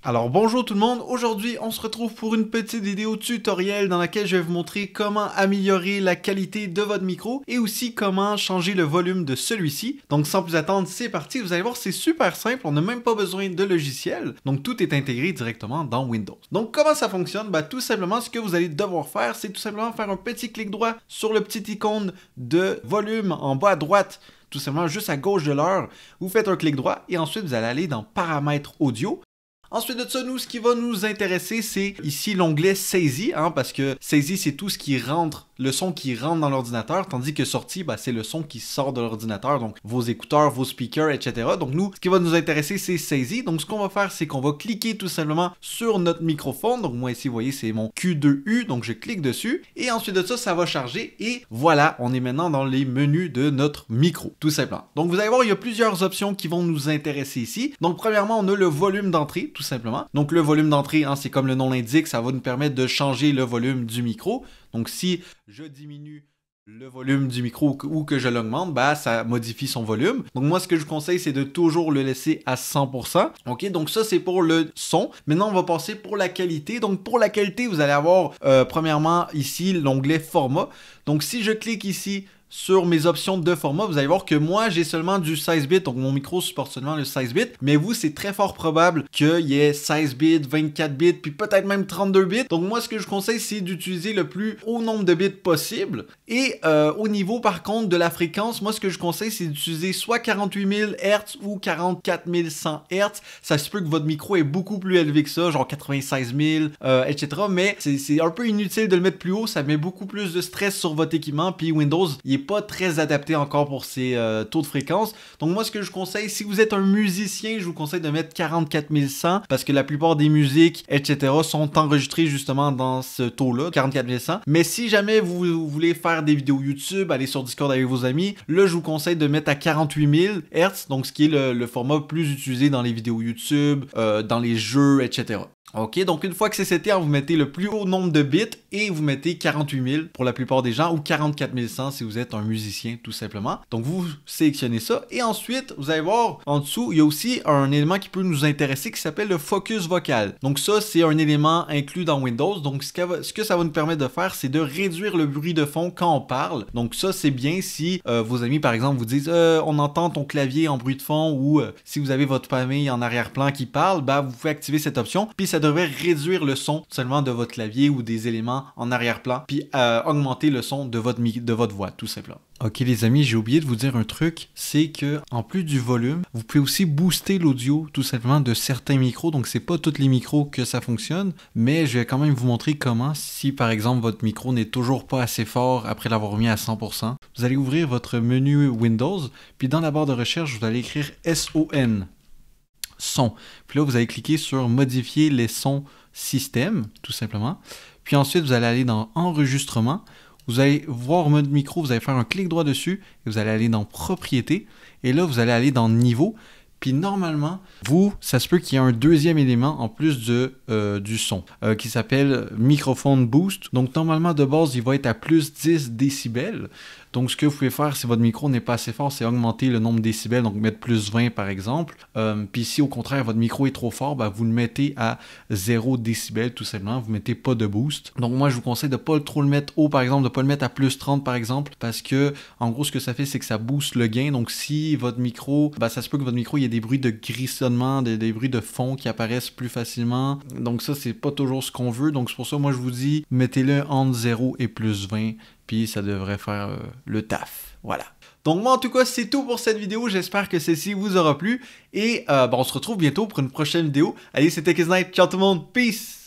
Alors bonjour tout le monde, aujourd'hui on se retrouve pour une petite vidéo tutoriel dans laquelle je vais vous montrer comment améliorer la qualité de votre micro et aussi comment changer le volume de celui-ci. Donc sans plus attendre, c'est parti, vous allez voir c'est super simple, on n'a même pas besoin de logiciel, donc tout est intégré directement dans Windows. Donc comment ça fonctionne? Tout simplement ce que vous allez devoir faire, c'est tout simplement faire un petit clic droit sur le petit icône de volume en bas à droite, tout simplement juste à gauche de l'heure, vous faites un clic droit et ensuite vous allez aller dans paramètres audio. Ensuite de ça, nous, ce qui va nous intéresser, c'est ici l'onglet Saisie, parce que Saisie, c'est tout ce qui rentre, le son qui rentre dans l'ordinateur, tandis que sortie, c'est le son qui sort de l'ordinateur, donc vos écouteurs, vos speakers, etc. Donc nous, ce qui va nous intéresser, c'est Saisie. Donc ce qu'on va faire, c'est qu'on va cliquer tout simplement sur notre microphone. Donc moi ici, vous voyez, c'est mon Q2U, donc je clique dessus. Et ensuite de ça, ça va charger et voilà, on est maintenant dans les menus de notre micro, tout simplement. Donc vous allez voir, il y a plusieurs options qui vont nous intéresser ici. Donc premièrement, on a le volume d'entrée, tout simplement. Donc le volume d'entrée, c'est comme le nom l'indique, ça va nous permettre de changer le volume du micro. Donc si je diminue le volume du micro ou que je l'augmente, ça modifie son volume. Donc moi, ce que je vous conseille, c'est de toujours le laisser à 100%. Ok, donc ça, c'est pour le son. Maintenant, on va passer pour la qualité. Donc pour la qualité, vous allez avoir premièrement ici l'onglet format. Donc si je clique ici sur mes options de format, vous allez voir que moi, j'ai seulement du 16 bits, donc mon micro supporte seulement le 16 bits, mais vous, c'est très fort probable qu'il y ait 16 bits, 24 bits, puis peut-être même 32 bits. Donc moi, ce que je conseille, c'est d'utiliser le plus haut nombre de bits possible. Et au niveau, par contre, de la fréquence, moi, ce que je conseille, c'est d'utiliser soit 48 000 Hz ou 44 100 Hz. Ça se peut que votre micro est beaucoup plus élevé que ça, genre 96 000, etc. Mais c'est un peu inutile de le mettre plus haut, ça met beaucoup plus de stress sur votre équipement, puis Windows, il est pas très adapté encore pour ces taux de fréquence. Donc moi, ce que je conseille, si vous êtes un musicien, je vous conseille de mettre 44 100 parce que la plupart des musiques, etc. sont enregistrées justement dans ce taux-là, 44 100. Mais si jamais vous voulez faire des vidéos YouTube, aller sur Discord avec vos amis, là, je vous conseille de mettre à 48 000 Hz, donc ce qui est le format plus utilisé dans les vidéos YouTube, dans les jeux, etc. Ok, donc une fois que c'est seté, vous mettez le plus haut nombre de bits et vous mettez 48 000 pour la plupart des gens ou 44 100 si vous êtes un musicien tout simplement. Donc vous sélectionnez ça et ensuite vous allez voir en dessous, il y a aussi un élément qui peut nous intéresser qui s'appelle le focus vocal. Donc ça c'est un élément inclus dans Windows. Donc ce que ça va nous permettre de faire, c'est de réduire le bruit de fond quand on parle. Donc ça c'est bien si vos amis par exemple vous disent on entend ton clavier en bruit de fond ou si vous avez votre famille en arrière-plan qui parle, vous pouvez activer cette option puis ça devrait réduire le son seulement de votre clavier ou des éléments en arrière-plan, puis augmenter le son de votre voix, tout simplement. Ok les amis, j'ai oublié de vous dire un truc, c'est que en plus du volume, vous pouvez aussi booster l'audio tout simplement de certains micros, donc c'est pas tous les micros que ça fonctionne, mais je vais quand même vous montrer comment, si par exemple votre micro n'est toujours pas assez fort après l'avoir mis à 100%, vous allez ouvrir votre menu Windows, puis dans la barre de recherche, vous allez écrire SON. Son. Puis là, vous allez cliquer sur modifier les sons système, tout simplement. Puis ensuite, vous allez aller dans enregistrement. Vous allez voir mode micro, vous allez faire un clic droit dessus et vous allez aller dans propriété. Et là, vous allez aller dans niveau. Puis normalement, ça se peut qu'il y ait un deuxième élément en plus du son qui s'appelle microphone boost. Donc normalement de base, il va être à plus 10 décibels. Donc ce que vous pouvez faire si votre micro n'est pas assez fort, c'est augmenter le nombre de décibels, donc mettre plus 20 par exemple. Puis si au contraire votre micro est trop fort, vous le mettez à 0 décibels tout simplement, vous mettez pas de boost. Donc moi je vous conseille de pas trop le mettre haut par exemple, de pas le mettre à plus 30 par exemple, parce que en gros ce que ça fait c'est que ça booste le gain. Donc si votre micro, ça se peut que votre micro il y ait des bruits de grissonnement, des bruits de fond qui apparaissent plus facilement. Donc ça c'est pas toujours ce qu'on veut. Donc c'est pour ça moi je vous dis mettez-le entre 0 et plus 20. Puis ça devrait faire le taf. Voilà. Donc moi en tout cas c'est tout pour cette vidéo. J'espère que celle-ci vous aura plu. Et on se retrouve bientôt pour une prochaine vidéo. Allez, c'était Kiznight. Ciao tout le monde. Peace.